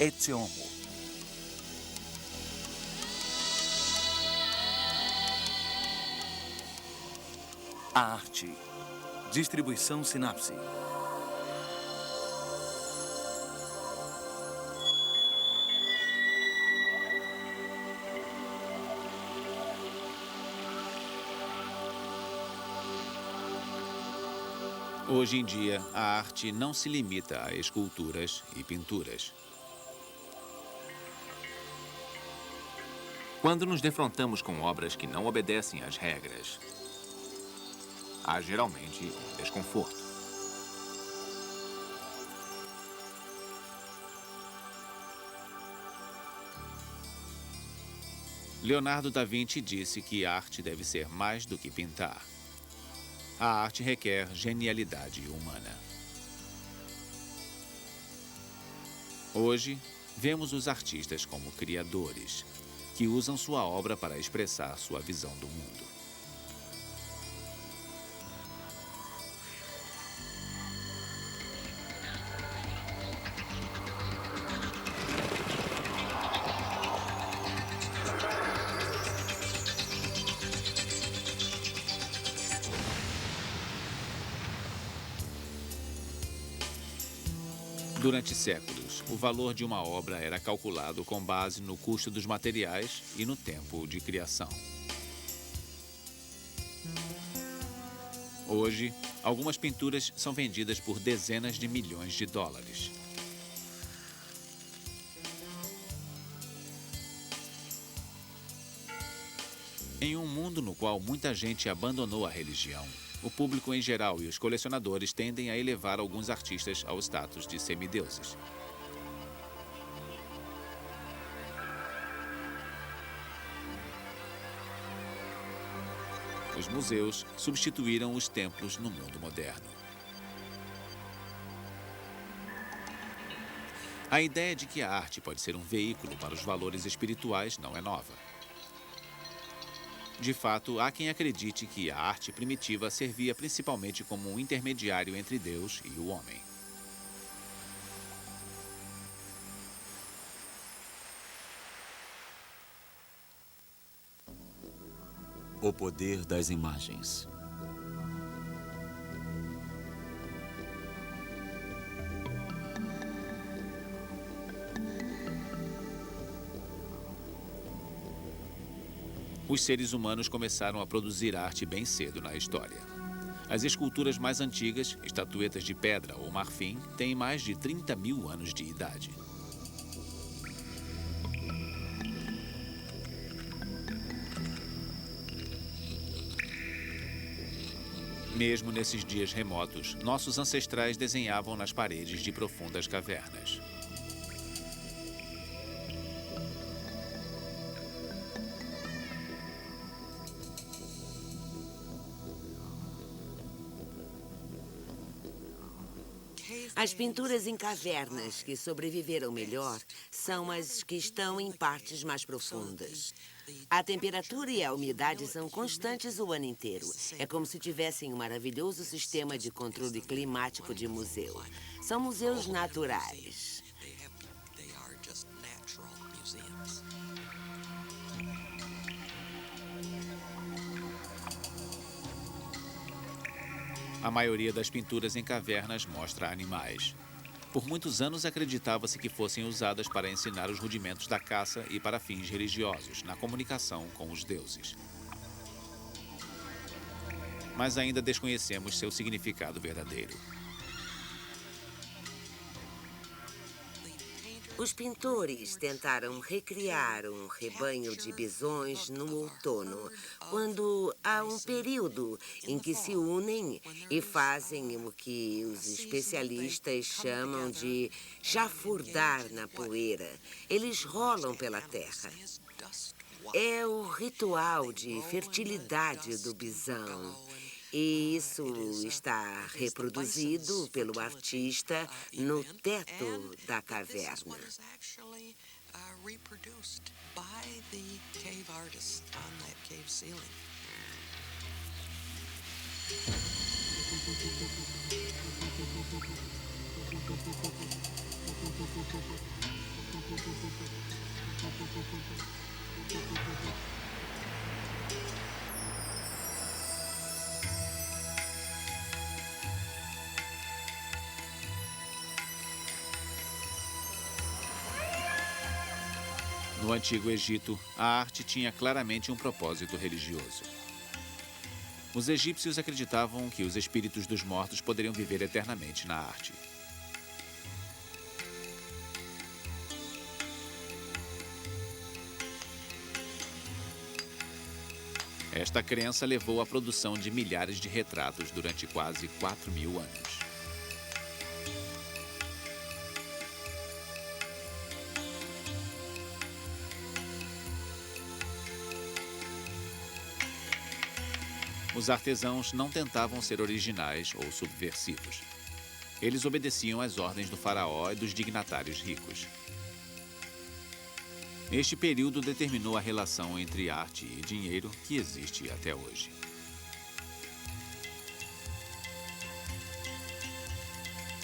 Ezio Homo. A arte. Distribuição Sinapse. Hoje em dia, a arte não se limita a esculturas e pinturas. Quando nos defrontamos com obras que não obedecem às regras, há geralmente um desconforto. Leonardo da Vinci disse que a arte deve ser mais do que pintar. A arte requer genialidade humana. Hoje, vemos os artistas como criadores, que usam sua obra para expressar sua visão do mundo. Durante séculos, o valor de uma obra era calculado com base no custo dos materiais e no tempo de criação. Hoje, algumas pinturas são vendidas por dezenas de milhões de dólares. Em um mundo no qual muita gente abandonou a religião, o público em geral e os colecionadores tendem a elevar alguns artistas ao status de semideuses. Os museus substituíram os templos no mundo moderno. A ideia de que a arte pode ser um veículo para os valores espirituais não é nova. De fato, há quem acredite que a arte primitiva servia principalmente como um intermediário entre Deus e o homem. O poder das imagens. Os seres humanos começaram a produzir arte bem cedo na história. As esculturas mais antigas, estatuetas de pedra ou marfim, têm mais de 30 mil anos de idade. Mesmo nesses dias remotos, nossos ancestrais desenhavam nas paredes de profundas cavernas. As pinturas em cavernas que sobreviveram melhor são as que estão em partes mais profundas. A temperatura e a umidade são constantes o ano inteiro. É como se tivessem um maravilhoso sistema de controle climático de museu. São museus naturais. A maioria das pinturas em cavernas mostra animais. Por muitos anos acreditava-se que fossem usadas para ensinar os rudimentos da caça e para fins religiosos, na comunicação com os deuses. Mas ainda desconhecemos seu significado verdadeiro. Os pintores tentaram recriar um rebanho de bisões no outono, quando há um período em que se unem e fazem o que os especialistas chamam de chafurdar na poeira. Eles rolam pela terra. É o ritual de fertilidade do bisão. E isso está reproduzido pelo artista no teto da caverna. No Antigo Egito, a arte tinha claramente um propósito religioso. Os egípcios acreditavam que os espíritos dos mortos poderiam viver eternamente na arte. Esta crença levou à produção de milhares de retratos durante quase 4.000 anos. Os artesãos não tentavam ser originais ou subversivos. Eles obedeciam às ordens do faraó e dos dignatários ricos. Este período determinou a relação entre arte e dinheiro que existe até hoje.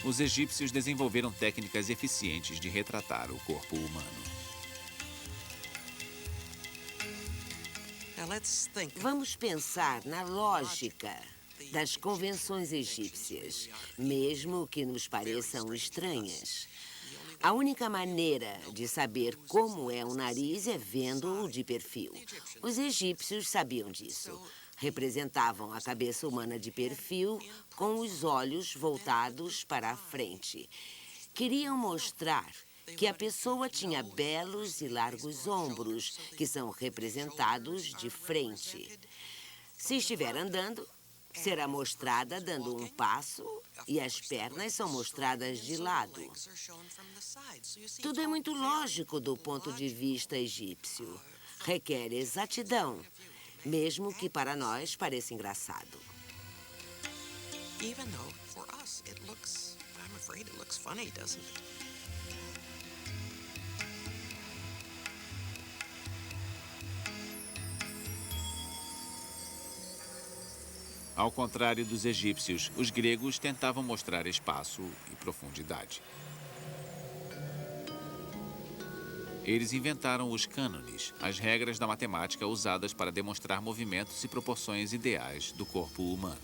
Os egípcios desenvolveram técnicas eficientes de retratar o corpo humano. Vamos pensar na lógica das convenções egípcias, mesmo que nos pareçam estranhas. A única maneira de saber como é um nariz é vendo-o de perfil. Os egípcios sabiam disso. Representavam a cabeça humana de perfil com os olhos voltados para a frente. Queriam mostrar que a pessoa tinha belos e largos ombros, que são representados de frente. Se estiver andando, será mostrada dando um passo e as pernas são mostradas de lado. Tudo é muito lógico do ponto de vista egípcio. Requer exatidão, mesmo que para nós pareça engraçado. Even though for us it looks, I'm afraid it looks funny, doesn't it? Ao contrário dos egípcios, os gregos tentavam mostrar espaço e profundidade. Eles inventaram os cânones, as regras da matemática usadas para demonstrar movimentos e proporções ideais do corpo humano.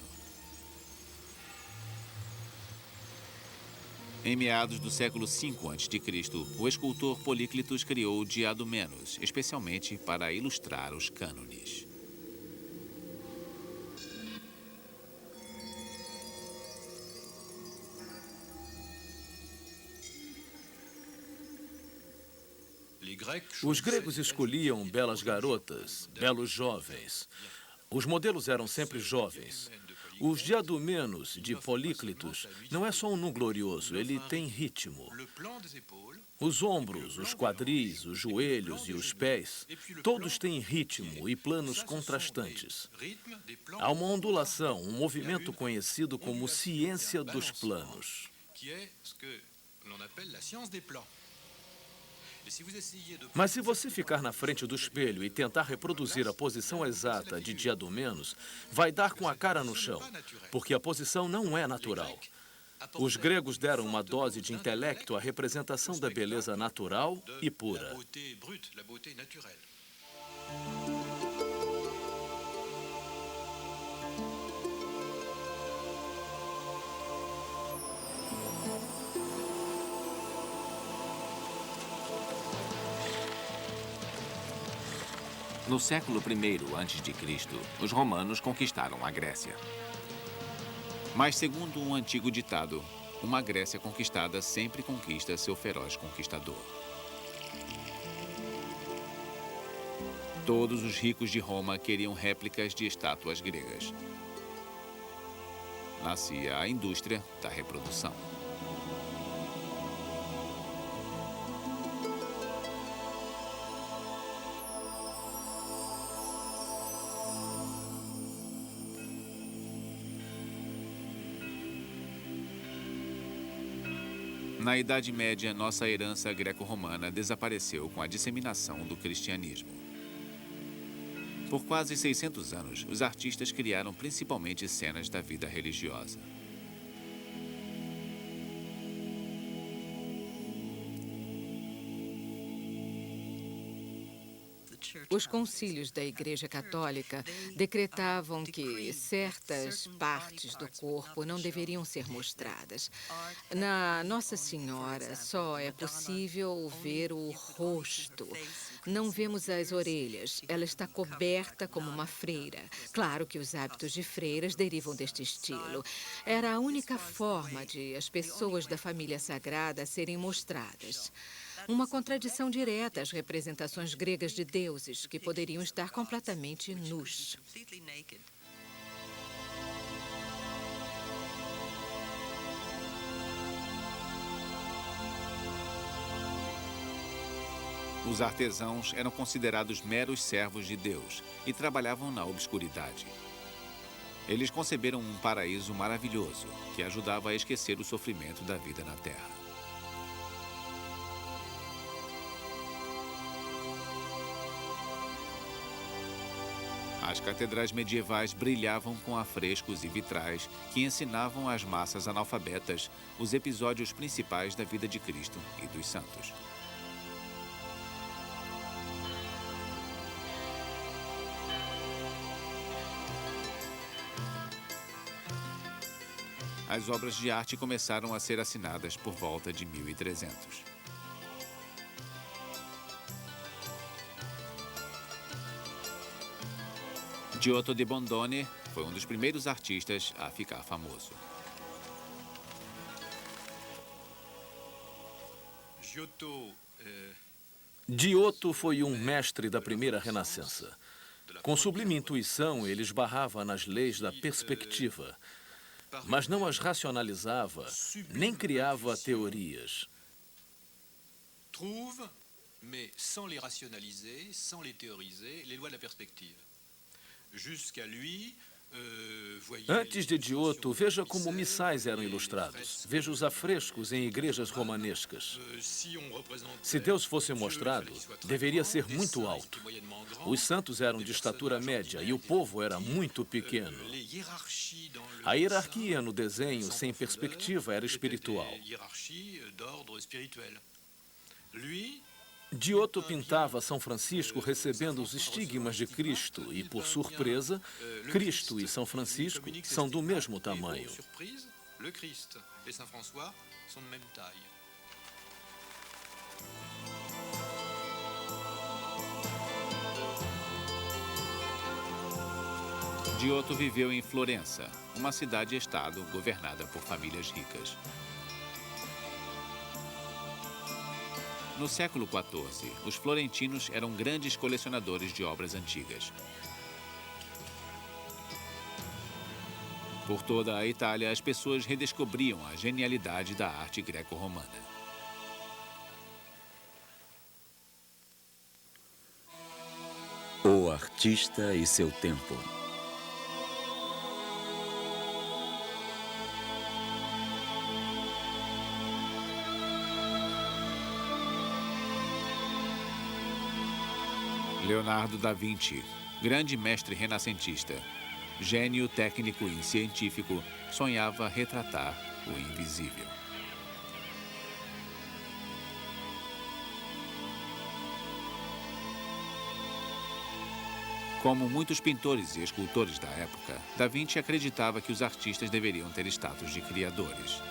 Em meados do século V a.C., o escultor Políclitos criou o Diadomenos, especialmente para ilustrar os cânones. Os gregos escolhiam belas garotas, belos jovens. Os modelos eram sempre jovens. Os diadomenos de Políclitos não é só um nu glorioso, ele tem ritmo. Os ombros, os quadris, os joelhos e os pés, todos têm ritmo e planos contrastantes. Há uma ondulação, um movimento conhecido como ciência dos planos. Mas se você ficar na frente do espelho e tentar reproduzir a posição exata de Diadomenos, vai dar com a cara no chão, porque a posição não é natural. Os gregos deram uma dose de intelecto à representação da beleza natural e pura. No século I a.C., os romanos conquistaram a Grécia. Mas, segundo um antigo ditado, uma Grécia conquistada sempre conquista seu feroz conquistador. Todos os ricos de Roma queriam réplicas de estátuas gregas. Nascia a indústria da reprodução. Na Idade Média, nossa herança greco-romana desapareceu com a disseminação do cristianismo. Por quase 600 anos, os artistas criaram principalmente cenas da vida religiosa. Os concílios da Igreja Católica decretavam que certas partes do corpo não deveriam ser mostradas. Na Nossa Senhora, só é possível ver o rosto. Não vemos as orelhas. Ela está coberta como uma freira. Claro que os hábitos de freiras derivam deste estilo. Era a única forma de as pessoas da família sagrada serem mostradas. Uma contradição direta às representações gregas de deuses, que poderiam estar completamente nus. Os artesãos eram considerados meros servos de Deus e trabalhavam na obscuridade. Eles conceberam um paraíso maravilhoso que ajudava a esquecer o sofrimento da vida na Terra. As catedrais medievais brilhavam com afrescos e vitrais que ensinavam às massas analfabetas os episódios principais da vida de Cristo e dos santos. As obras de arte começaram a ser assinadas por volta de 1300. Giotto di Bondone foi um dos primeiros artistas a ficar famoso. Giotto foi um mestre da primeira Renascença. Com sublime intuição, ele esbarrava nas leis da perspectiva, mas não as racionalizava, nem criava teorias. Trouve, mais sans les rationaliser, sans les théoriser, les lois de la perspective. Jusqu'à lui, Antes de Giotto, veja como missais eram ilustrados. Veja os afrescos em igrejas romanescas. Se Deus fosse mostrado, deveria ser muito alto. Os santos eram de estatura média e o povo era muito pequeno. A hierarquia no desenho sem perspectiva era espiritual. Giotto pintava São Francisco recebendo os estigmas de Cristo e, por surpresa, Cristo e São Francisco são do mesmo tamanho. Giotto viveu em Florença, uma cidade-estado governada por famílias ricas. No século XIV, os florentinos eram grandes colecionadores de obras antigas. Por toda a Itália, as pessoas redescobriam a genialidade da arte greco-romana. O artista e seu tempo. Leonardo da Vinci, grande mestre renascentista, gênio técnico e científico, sonhava retratar o invisível. Como muitos pintores e escultores da época, Da Vinci acreditava que os artistas deveriam ter status de criadores.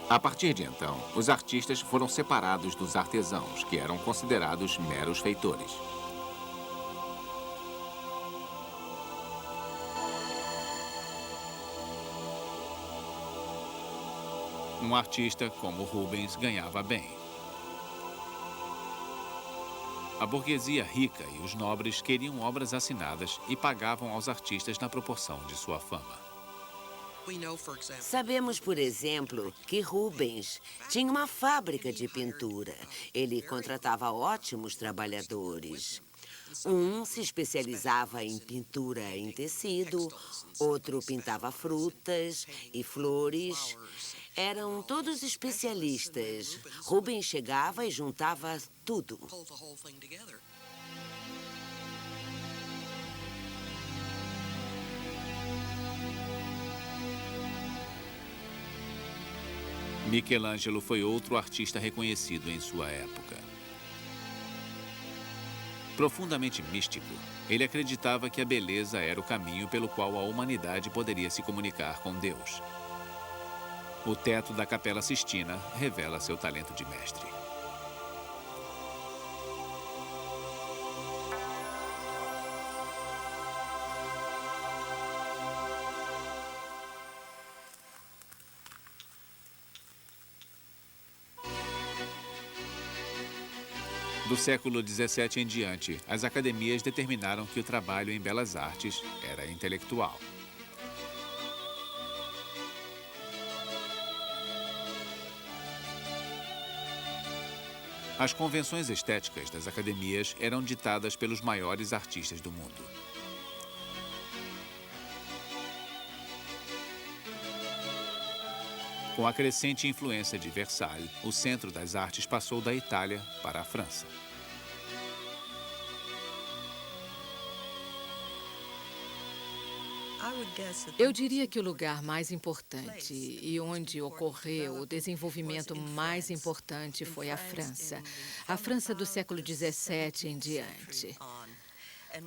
A partir de então, os artistas foram separados dos artesãos, que eram considerados meros feitores. Um artista como Rubens ganhava bem. A burguesia rica e os nobres queriam obras assinadas e pagavam aos artistas na proporção de sua fama. Sabemos, por exemplo, que Rubens tinha uma fábrica de pintura. Ele contratava ótimos trabalhadores. Um se especializava em pintura em tecido, outro pintava frutas e flores. Eram todos especialistas. Rubens chegava e juntava tudo. Pull the whole thing together. Michelangelo foi outro artista reconhecido em sua época. Profundamente místico, ele acreditava que a beleza era o caminho pelo qual a humanidade poderia se comunicar com Deus. O teto da Capela Sistina revela seu talento de mestre. Do século XVII em diante, as academias determinaram que o trabalho em belas artes era intelectual. As convenções estéticas das academias eram ditadas pelos maiores artistas do mundo. Com a crescente influência de Versalhes, o centro das artes passou da Itália para a França. Eu diria que o lugar mais importante e onde ocorreu o desenvolvimento mais importante foi a França. A França do século XVII em diante.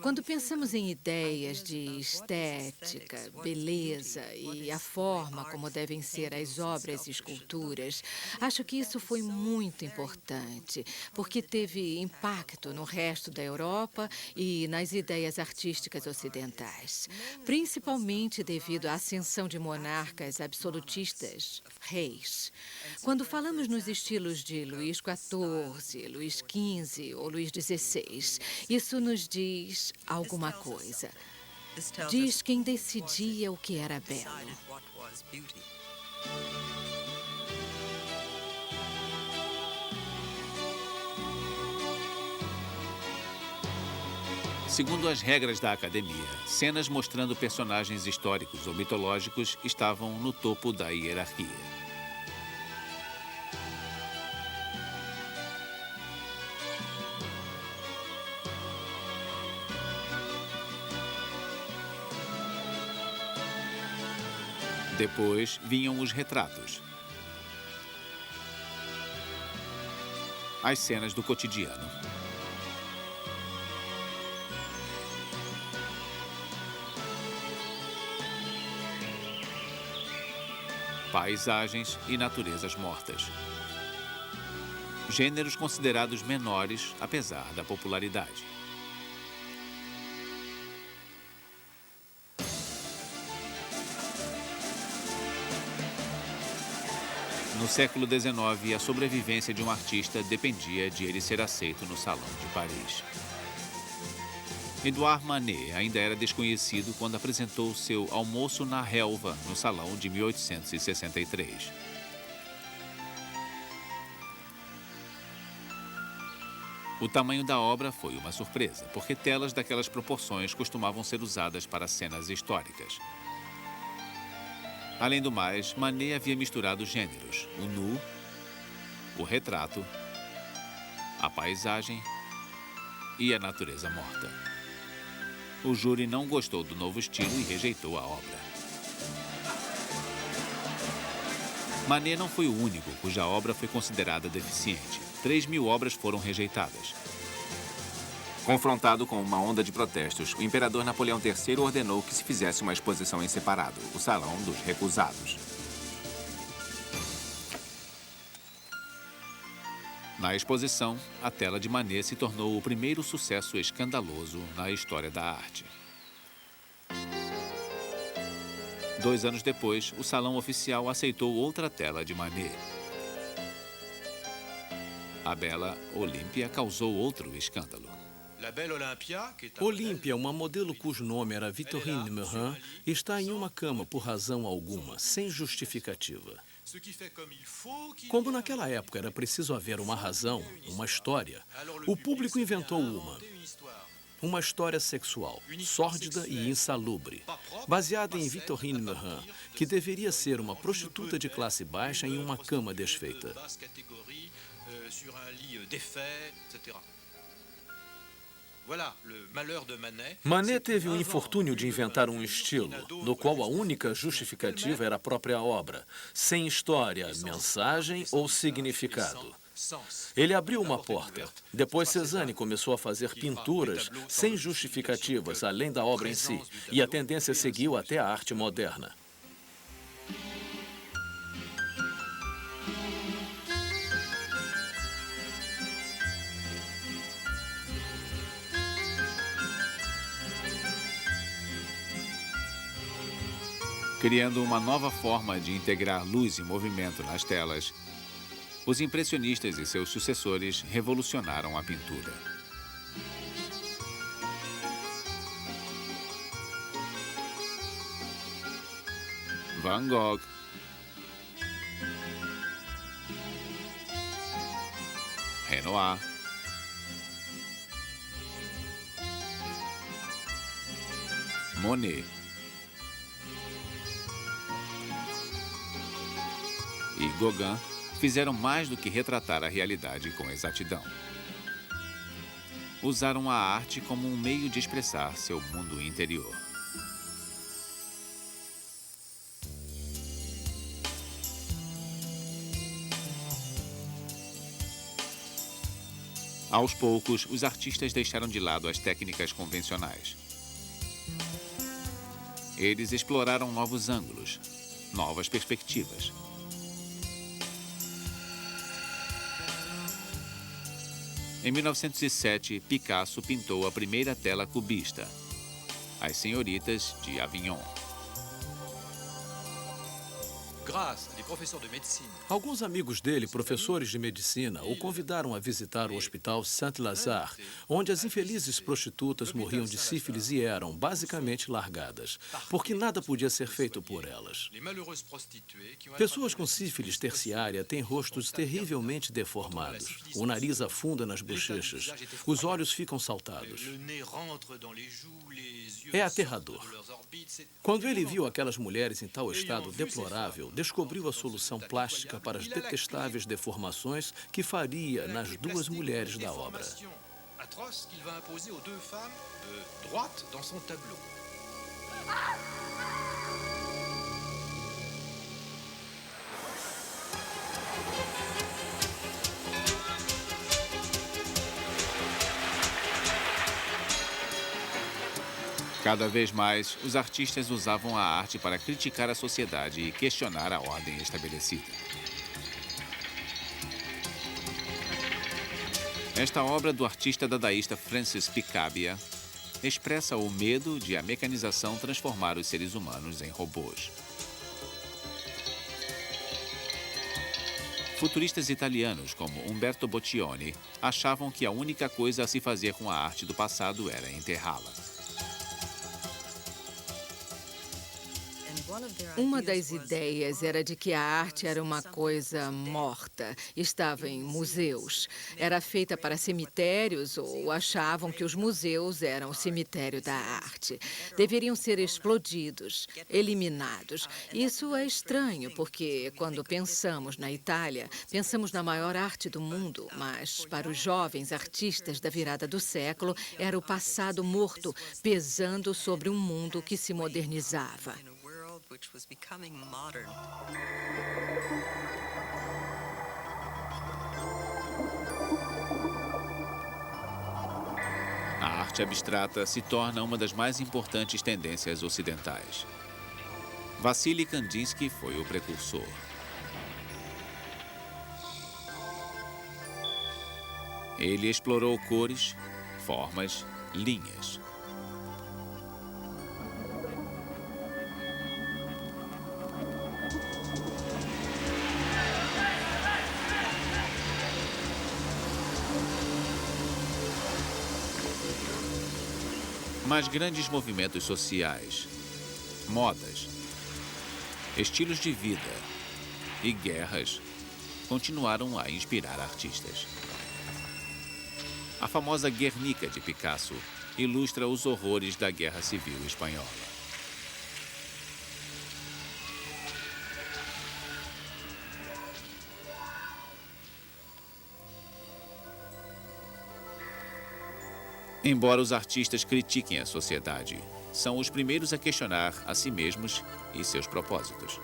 Quando pensamos em ideias de estética, beleza e a forma como devem ser as obras e esculturas, acho que isso foi muito importante, porque teve impacto no resto da Europa e nas ideias artísticas ocidentais, principalmente devido à ascensão de monarcas absolutistas, reis. Quando falamos nos estilos de Luís XIV, Luís XV ou Luís XVI, isso nos diz alguma coisa. Diz quem decidia o que era belo. Segundo as regras da academia, cenas mostrando personagens históricos ou mitológicos estavam no topo da hierarquia. Depois vinham os retratos. As cenas do cotidiano. Paisagens e naturezas mortas. Gêneros considerados menores, apesar da popularidade. No século XIX, a sobrevivência de um artista dependia de ele ser aceito no Salão de Paris. Edouard Manet ainda era desconhecido quando apresentou seu Almoço na Relva no Salão de 1863. O tamanho da obra foi uma surpresa, porque telas daquelas proporções costumavam ser usadas para cenas históricas. Além do mais, Manet havia misturado gêneros, o nu, o retrato, a paisagem e a natureza morta. O júri não gostou do novo estilo e rejeitou a obra. Manet não foi o único cuja obra foi considerada deficiente. 3.000 obras foram rejeitadas. Confrontado com uma onda de protestos, o imperador Napoleão III ordenou que se fizesse uma exposição em separado, o Salão dos Recusados. Na exposição, a tela de Manet se tornou o primeiro sucesso escandaloso na história da arte. 2 anos depois, o Salão Oficial aceitou outra tela de Manet. A bela Olímpia causou outro escândalo. Olímpia, uma modelo cujo nome era Victorine Meurrin, está em uma cama por razão alguma, sem justificativa. Como naquela época era preciso haver uma razão, uma história, o público inventou uma. Uma história sexual, sórdida e insalubre, baseada em Victorine Meurent, que deveria ser uma prostituta de classe baixa em uma cama desfeita. Manet teve o infortúnio de inventar um estilo, no qual a única justificativa era a própria obra, sem história, mensagem ou significado. Ele abriu uma porta. Depois Cézanne começou a fazer pinturas sem justificativas, além da obra em si, e a tendência seguiu até a arte moderna. Criando uma nova forma de integrar luz e movimento nas telas, os impressionistas e seus sucessores revolucionaram a pintura. Van Gogh, Renoir, Monet e Gauguin fizeram mais do que retratar a realidade com exatidão. Usaram a arte como um meio de expressar seu mundo interior. Aos poucos, os artistas deixaram de lado as técnicas convencionais. Eles exploraram novos ângulos, novas perspectivas. Em 1907, Picasso pintou a primeira tela cubista, As Senhoritas de Avignon. Alguns amigos dele, professores de medicina, o convidaram a visitar o hospital Saint-Lazare, onde as infelizes prostitutas morriam de sífilis e eram, basicamente, largadas, porque nada podia ser feito por elas. Pessoas com sífilis terciária têm rostos terrivelmente deformados. O nariz afunda nas bochechas, os olhos ficam saltados. É aterrador. Quando ele viu aquelas mulheres em tal estado deplorável, descobriu a solução plástica para as detestáveis deformações que faria nas duas mulheres da obra. Cada vez mais, os artistas usavam a arte para criticar a sociedade e questionar a ordem estabelecida. Esta obra do artista dadaísta Francis Picabia expressa o medo de a mecanização transformar os seres humanos em robôs. Futuristas italianos como Umberto Boccioni achavam que a única coisa a se fazer com a arte do passado era enterrá-la. Uma das ideias era de que a arte era uma coisa morta, estava em museus. Era feita para cemitérios ou achavam que os museus eram o cemitério da arte. Deveriam ser explodidos, eliminados. Isso é estranho, porque quando pensamos na Itália, pensamos na maior arte do mundo, mas para os jovens artistas da virada do século, era o passado morto pesando sobre um mundo que se modernizava. Which was becoming modern. A arte abstrata se torna uma das mais importantes tendências ocidentais. Vassily Kandinsky foi o precursor. Ele explorou cores, formas, linhas. Mas grandes movimentos sociais, modas, estilos de vida e guerras continuaram a inspirar artistas. A famosa Guernica de Picasso ilustra os horrores da Guerra Civil Espanhola. Embora os artistas critiquem a sociedade, são os primeiros a questionar a si mesmos e seus propósitos.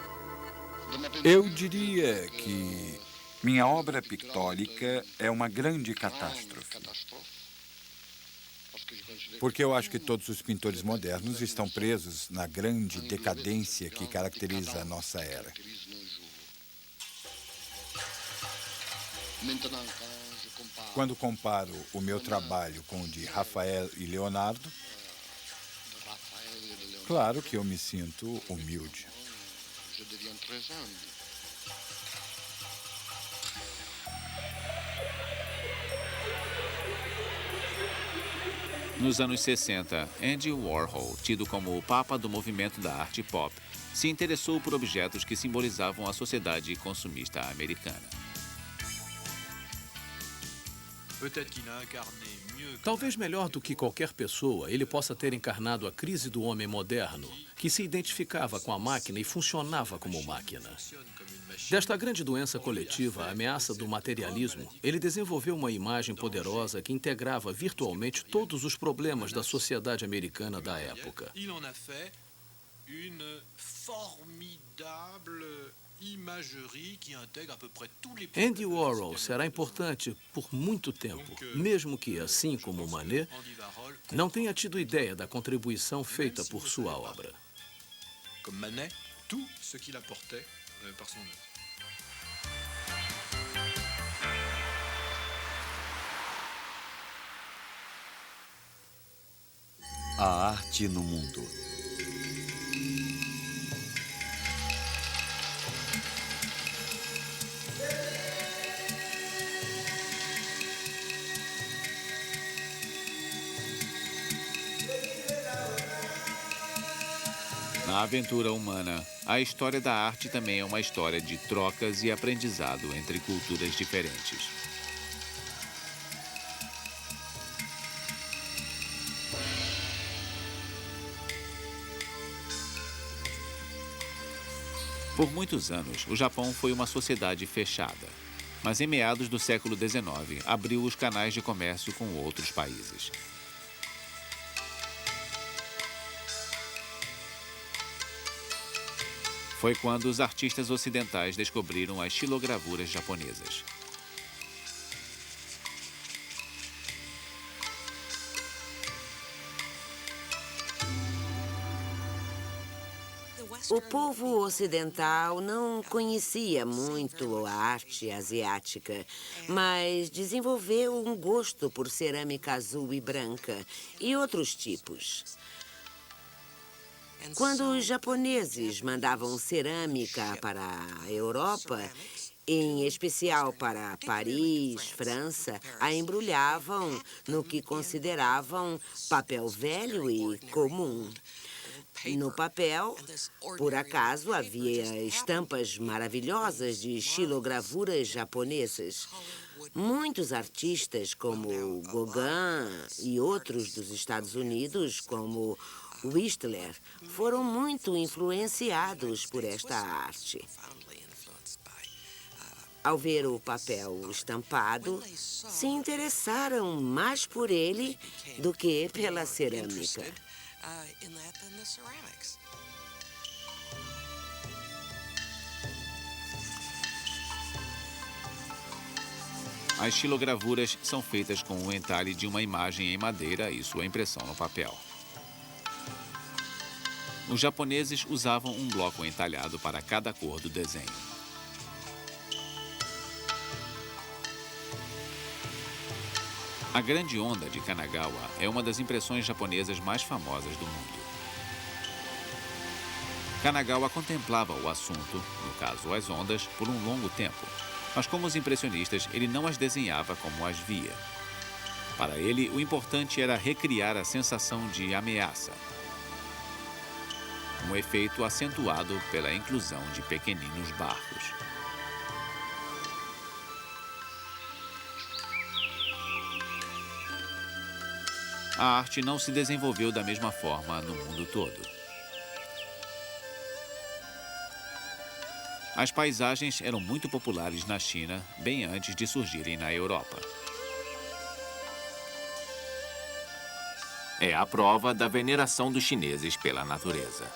Eu diria que minha obra pictórica é uma grande catástrofe. Porque eu acho que todos os pintores modernos estão presos na grande decadência que caracteriza a nossa era. Quando comparo o meu trabalho com o de Rafael e Leonardo, claro que eu me sinto humilde. Nos anos 60, Andy Warhol, tido como o papa do movimento da arte pop, se interessou por objetos que simbolizavam a sociedade consumista americana. Talvez melhor do que qualquer pessoa, ele possa ter encarnado a crise do homem moderno, que se identificava com a máquina e funcionava como máquina. Desta grande doença coletiva, a ameaça do materialismo, ele desenvolveu uma imagem poderosa que integrava virtualmente todos os problemas da sociedade americana da época. Andy Warhol será importante por muito tempo, mesmo que, assim como Manet, não tenha tido ideia da contribuição feita por sua obra. Comme Manet, tout ce qu'il apportait par son œuvre. A arte no mundo. Na aventura humana, a história da arte também é uma história de trocas e aprendizado entre culturas diferentes. Por muitos anos, o Japão foi uma sociedade fechada, mas em meados do século XIX, abriu os canais de comércio com outros países. Foi quando os artistas ocidentais descobriram as xilogravuras japonesas. O povo ocidental não conhecia muito a arte asiática, mas desenvolveu um gosto por cerâmica azul e branca e outros tipos. Quando os japoneses mandavam cerâmica para a Europa, em especial para Paris, França, a embrulhavam no que consideravam papel velho e comum. No papel, por acaso, havia estampas maravilhosas de xilogravuras japonesas. Muitos artistas, como Gauguin e outros dos Estados Unidos, como Whistler, foram muito influenciados por esta arte. Ao ver o papel estampado, se interessaram mais por ele do que pela cerâmica. As xilogravuras são feitas com o entalhe de uma imagem em madeira e sua impressão no papel. Os japoneses usavam um bloco entalhado para cada cor do desenho. A Grande Onda de Kanagawa é uma das impressões japonesas mais famosas do mundo. Kanagawa contemplava o assunto, no caso as ondas, por um longo tempo, mas como os impressionistas, ele não as desenhava como as via. Para ele, o importante era recriar a sensação de ameaça, um efeito acentuado pela inclusão de pequeninos barcos. A arte não se desenvolveu da mesma forma no mundo todo. As paisagens eram muito populares na China, bem antes de surgirem na Europa. É a prova da veneração dos chineses pela natureza.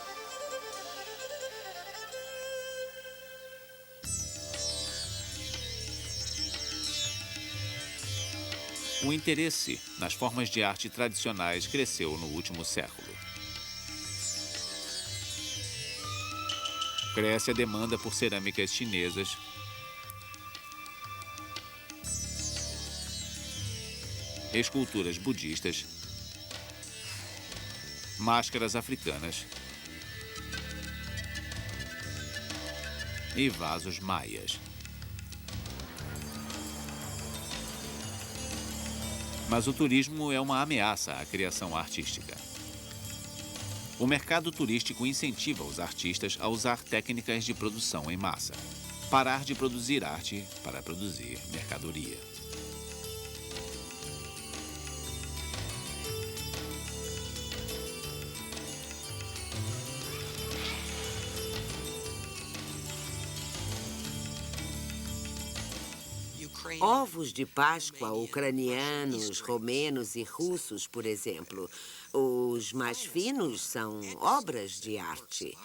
O interesse nas formas de arte tradicionais cresceu no último século. Cresce a demanda por cerâmicas chinesas, esculturas budistas, máscaras africanas e vasos maias. Mas o turismo é uma ameaça à criação artística. O mercado turístico incentiva os artistas a usar técnicas de produção em massa. Parar de produzir arte para produzir mercadoria. Ovos de Páscoa ucranianos, romenos e russos, por exemplo. Os mais finos são obras de arte.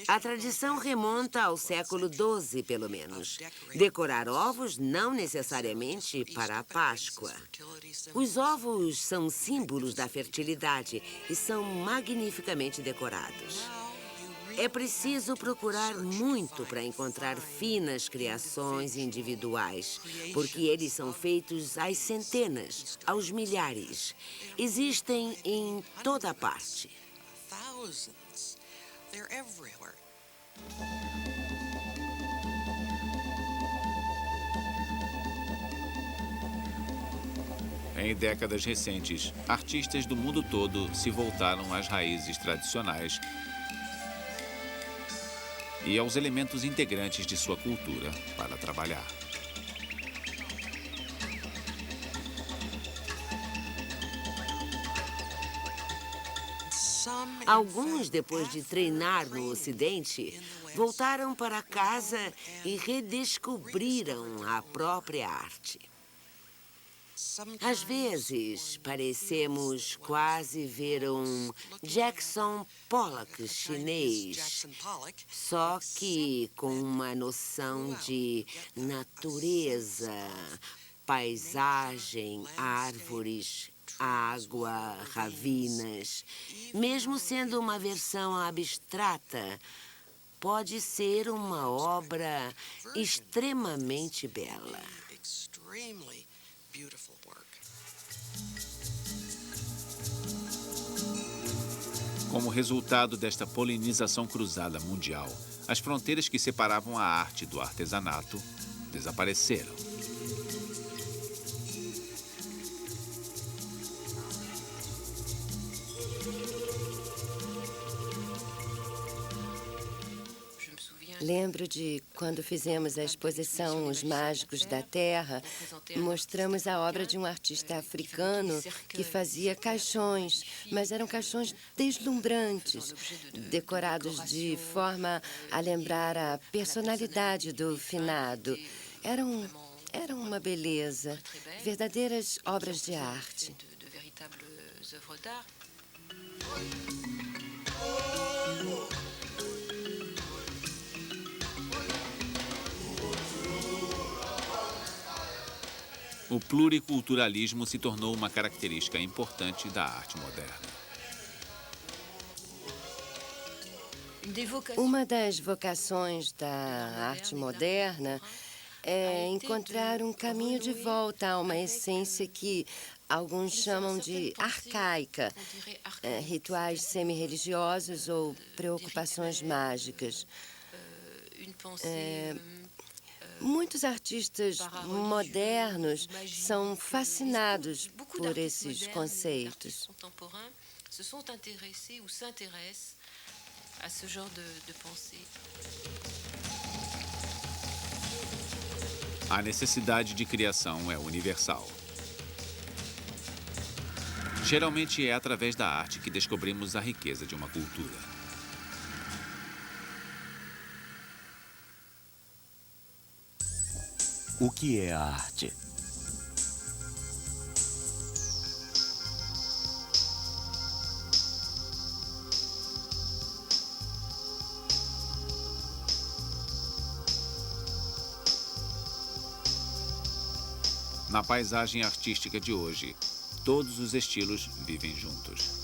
A tradição remonta ao século XII, pelo menos. Decorar ovos não necessariamente para a Páscoa. Os ovos são símbolos da fertilidade e são magnificamente decorados. É preciso procurar muito para encontrar finas criações individuais, porque eles são feitos às centenas, aos milhares. Existem em toda parte. Em décadas recentes, artistas do mundo todo se voltaram às raízes tradicionais e aos elementos integrantes de sua cultura para trabalhar. Alguns, depois de treinar no Ocidente, voltaram para casa e redescobriram a própria arte. Às vezes, parecemos quase ver um Jackson Pollock chinês, só que com uma noção de natureza, paisagem, árvores, água, ravinas. Mesmo sendo uma versão abstrata, pode ser uma obra extremamente bela. Como resultado desta polinização cruzada mundial, as fronteiras que separavam a arte do artesanato desapareceram. Lembro de quando fizemos a exposição Os Mágicos da Terra, mostramos a obra de um artista africano que fazia caixões, mas eram caixões deslumbrantes, decorados de forma a lembrar a personalidade do finado. Eram uma beleza, verdadeiras obras de arte. O pluriculturalismo se tornou uma característica importante da arte moderna. Uma das vocações da arte moderna é encontrar um caminho de volta a uma essência que alguns chamam de arcaica, rituais semi-religiosos ou preocupações mágicas. Muitos artistas modernos são fascinados por esses conceitos. A necessidade de criação é universal. Geralmente é através da arte que descobrimos a riqueza de uma cultura. O que é a arte? Na paisagem artística de hoje, todos os estilos vivem juntos.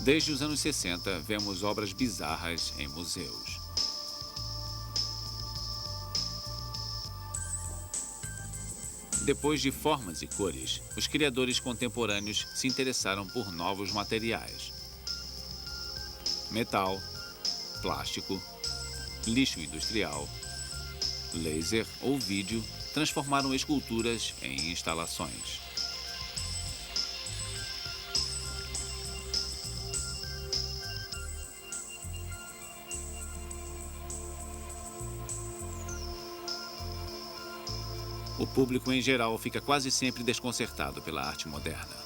Desde os anos 60, vemos obras bizarras em museus. Depois de formas e cores, os criadores contemporâneos se interessaram por novos materiais. Metal, plástico, lixo industrial, laser ou vídeo transformaram esculturas em instalações. O público em geral fica quase sempre desconcertado pela arte moderna.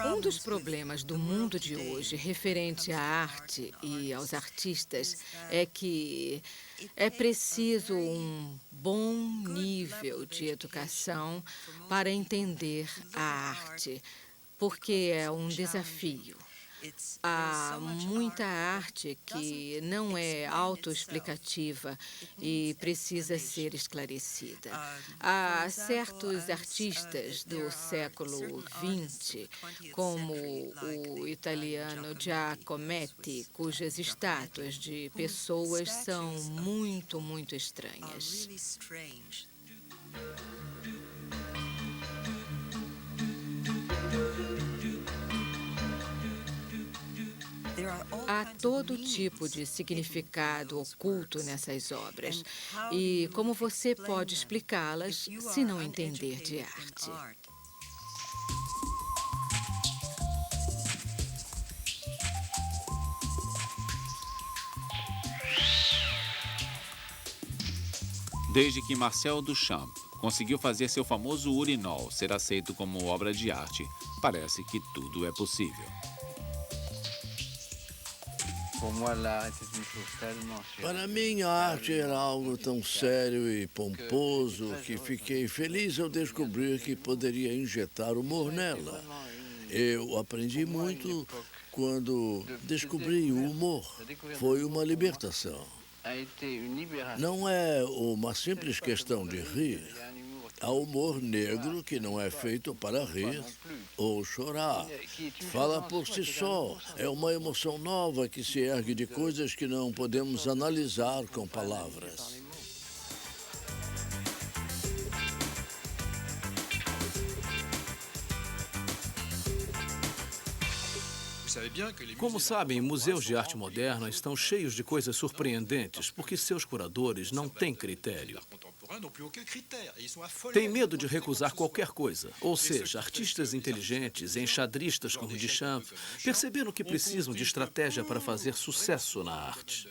Um dos problemas do mundo de hoje referente à arte e aos artistas é que é preciso um bom nível de educação para entender a arte, porque é um desafio. Há muita arte que não é autoexplicativa e precisa ser esclarecida. Há certos artistas do século XX, como o italiano Giacometti, cujas estátuas de pessoas são muito estranhas. Há todo tipo de significado oculto nessas obras. E como você pode explicá-las se não entender de arte? Desde que Marcel Duchamp conseguiu fazer seu famoso urinol ser aceito como obra de arte, parece que tudo é possível. Para mim, a arte era algo tão sério e pomposo que fiquei feliz ao descobrir que poderia injetar humor nela. Eu aprendi muito quando descobri o humor. Foi uma libertação. Não é uma simples questão de rir. Há humor negro que não é feito para rir ou chorar. Fala por si só. É uma emoção nova que se ergue de coisas que não podemos analisar com palavras. Como sabem, museus de arte moderna estão cheios de coisas surpreendentes porque seus curadores não têm critério. Têm medo de recusar qualquer coisa. Ou seja, artistas inteligentes, enxadristas como Duchamp, perceberam que precisam de estratégia para fazer sucesso na arte.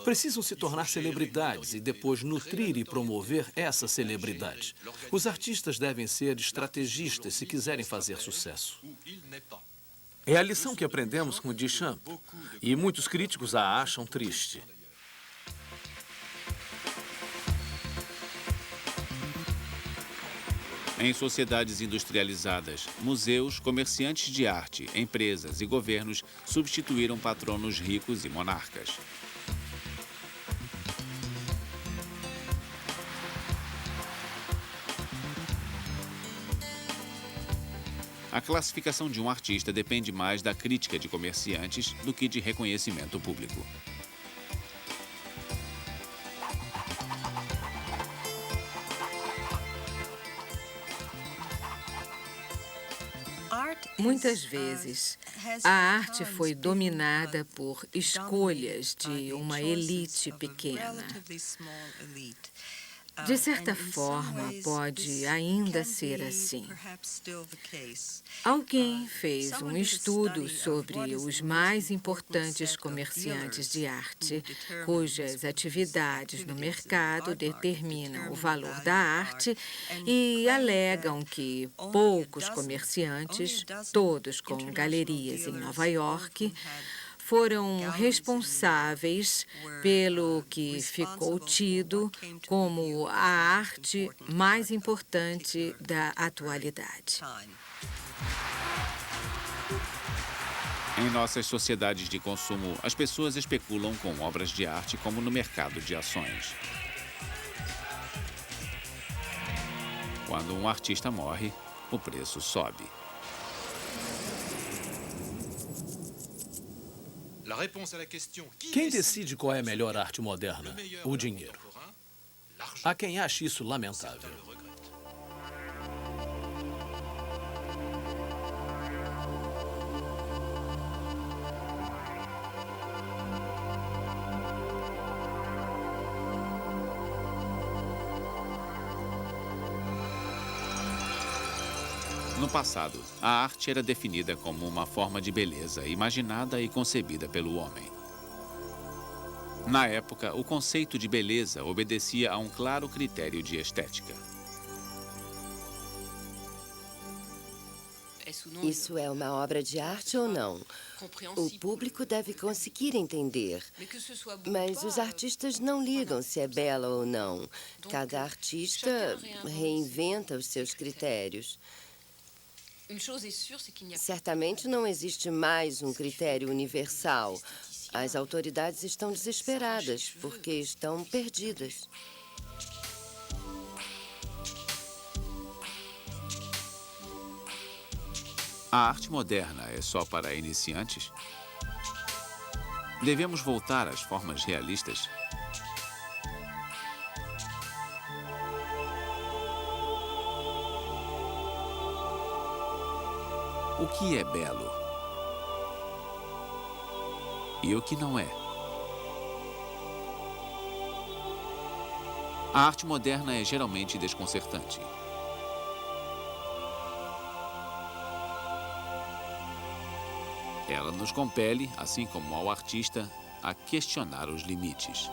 Precisam se tornar celebridades e depois nutrir e promover essa celebridade. Os artistas devem ser estrategistas se quiserem fazer sucesso. É a lição que aprendemos com Duchamp, e muitos críticos a acham triste. Em sociedades industrializadas, museus, comerciantes de arte, empresas e governos substituíram patronos ricos e monarcas. A classificação de um artista depende mais da crítica de comerciantes do que de reconhecimento público. Muitas vezes, a arte foi dominada por escolhas de uma elite pequena. De certa forma, pode ainda ser assim. Alguém fez um estudo sobre os mais importantes comerciantes de arte, cujas atividades no mercado determinam o valor da arte, e alegam que poucos comerciantes, todos com galerias em Nova York, foram responsáveis pelo que ficou tido como a arte mais importante da atualidade. Em nossas sociedades de consumo, as pessoas especulam com obras de arte como no mercado de ações. Quando um artista morre, o preço sobe. Quem decide qual é a melhor arte moderna? O dinheiro. Há quem ache isso lamentável. No passado, a arte era definida como uma forma de beleza imaginada e concebida pelo homem. Na época, o conceito de beleza obedecia a um claro critério de estética. Isso é uma obra de arte ou não? O público deve conseguir entender. Mas os artistas não ligam se é bela ou não. Cada artista reinventa os seus critérios. Certamente não existe mais um critério universal. As autoridades estão desesperadas porque estão perdidas. A arte moderna é só para iniciantes? Devemos voltar às formas realistas? O que é belo? E o que não é? A arte moderna é geralmente desconcertante. Ela nos compele, assim como ao artista, a questionar os limites.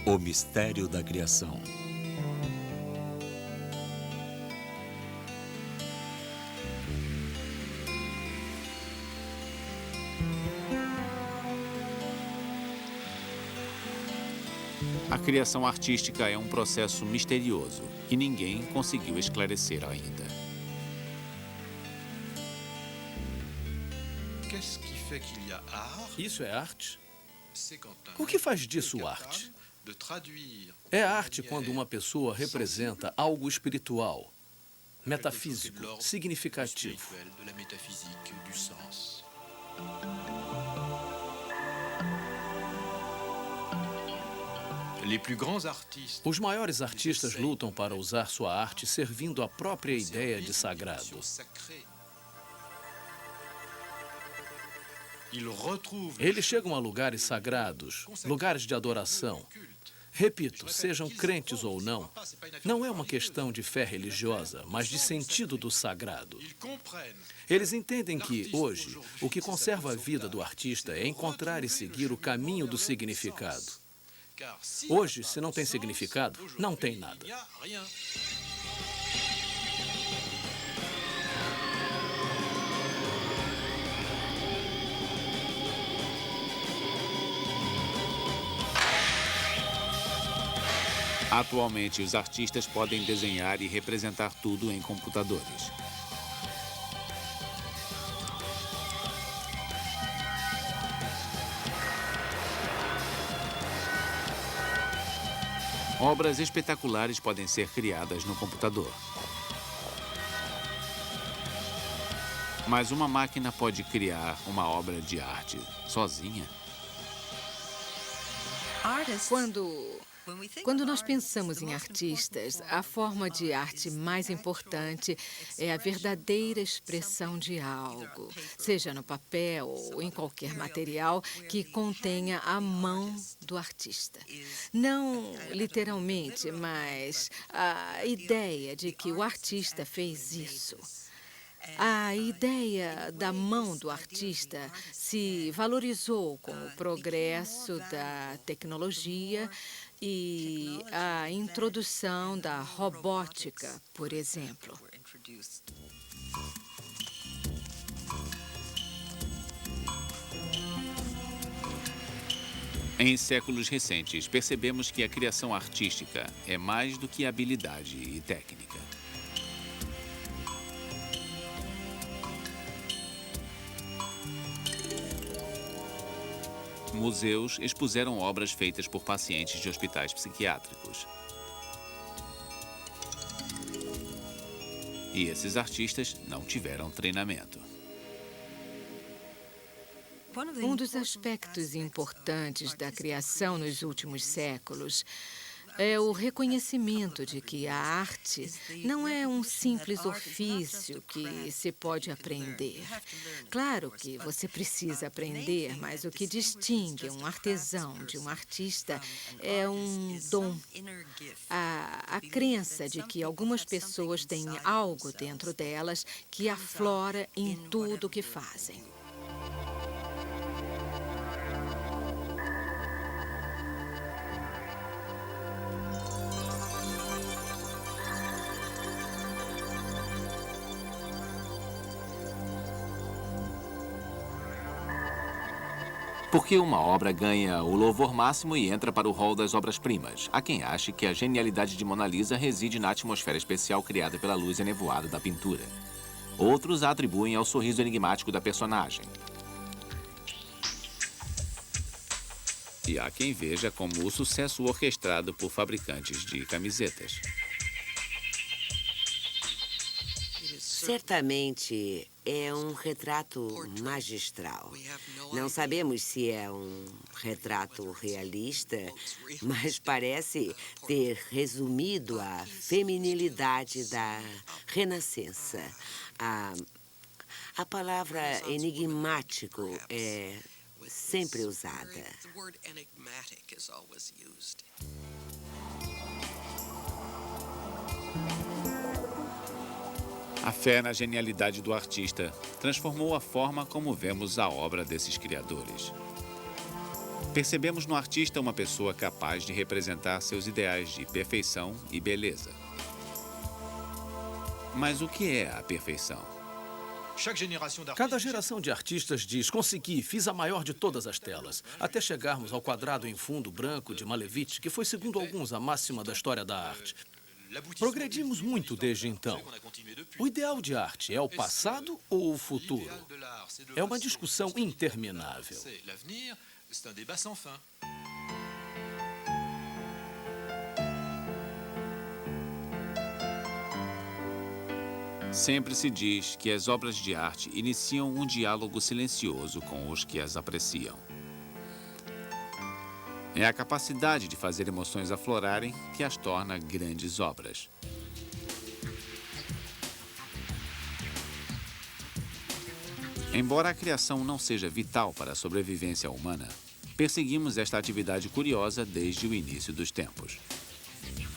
O mistério da criação. A criação artística é um processo misterioso que ninguém conseguiu esclarecer ainda. Isso é arte? O que faz disso arte? É arte quando uma pessoa representa algo espiritual, metafísico, significativo. Os maiores artistas lutam para usar sua arte servindo a própria ideia de sagrado. Eles chegam a lugares sagrados, lugares de adoração. Repito, sejam crentes ou não, não é uma questão de fé religiosa, mas de sentido do sagrado. Eles entendem que, hoje, o que conserva a vida do artista é encontrar e seguir o caminho do significado. Hoje, se não tem significado, não tem nada. Atualmente, os artistas podem desenhar e representar tudo em computadores. Obras espetaculares podem ser criadas no computador. Mas uma máquina pode criar uma obra de arte sozinha? Quando nós pensamos em artistas, a forma de arte mais importante é a verdadeira expressão de algo, seja no papel ou em qualquer material que contenha a mão do artista. Não literalmente, mas a ideia de que o artista fez isso. A ideia da mão do artista se valorizou com o progresso da tecnologia e a introdução da robótica, por exemplo. Em séculos recentes, percebemos que a criação artística é mais do que habilidade e técnica. Museus expuseram obras feitas por pacientes de hospitais psiquiátricos. E esses artistas não tiveram treinamento. Um dos aspectos importantes da criação nos últimos séculos é o reconhecimento de que a arte não é um simples ofício que se pode aprender. Claro que você precisa aprender, mas o que distingue um artesão de um artista é um dom. A crença de que algumas pessoas têm algo dentro delas que aflora em tudo o que fazem. Porque uma obra ganha o louvor máximo e entra para o rol das obras-primas. Há quem ache que a genialidade de Mona Lisa reside na atmosfera especial criada pela luz enevoada da pintura. Outros a atribuem ao sorriso enigmático da personagem. E há quem veja como o sucesso orquestrado por fabricantes de camisetas. Certamente é um retrato magistral. Não sabemos se é um retrato realista, mas parece ter resumido a feminilidade da Renascença. A palavra enigmático é sempre usada. A fé na genialidade do artista transformou a forma como vemos a obra desses criadores. Percebemos no artista uma pessoa capaz de representar seus ideais de perfeição e beleza. Mas o que é a perfeição? Cada geração de artistas diz: consegui, fiz a maior de todas as telas, até chegarmos ao quadrado em fundo branco de Malevich, que foi, segundo alguns, a máxima da história da arte. Progredimos muito desde então. O ideal de arte é o passado ou o futuro? É uma discussão interminável. Sempre se diz que as obras de arte iniciam um diálogo silencioso com os que as apreciam. É a capacidade de fazer emoções aflorarem que as torna grandes obras. Embora a criação não seja vital para a sobrevivência humana, perseguimos esta atividade curiosa desde o início dos tempos.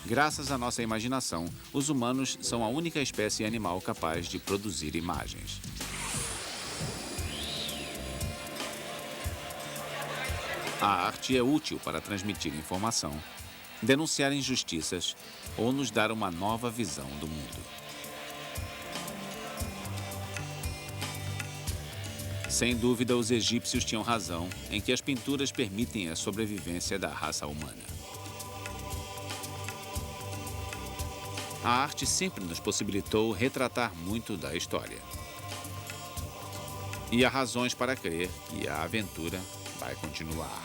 Graças à nossa imaginação, os humanos são a única espécie animal capaz de produzir imagens. A arte é útil para transmitir informação, denunciar injustiças ou nos dar uma nova visão do mundo. Sem dúvida, os egípcios tinham razão em que as pinturas permitem a sobrevivência da raça humana. A arte sempre nos possibilitou retratar muito da história. E há razões para crer que a aventura vai continuar.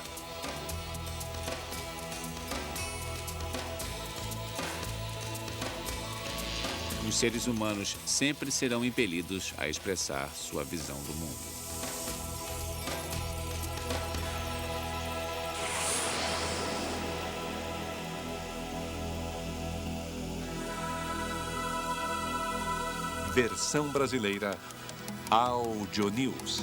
Os seres humanos sempre serão impelidos a expressar sua visão do mundo. Versão brasileira Audio News.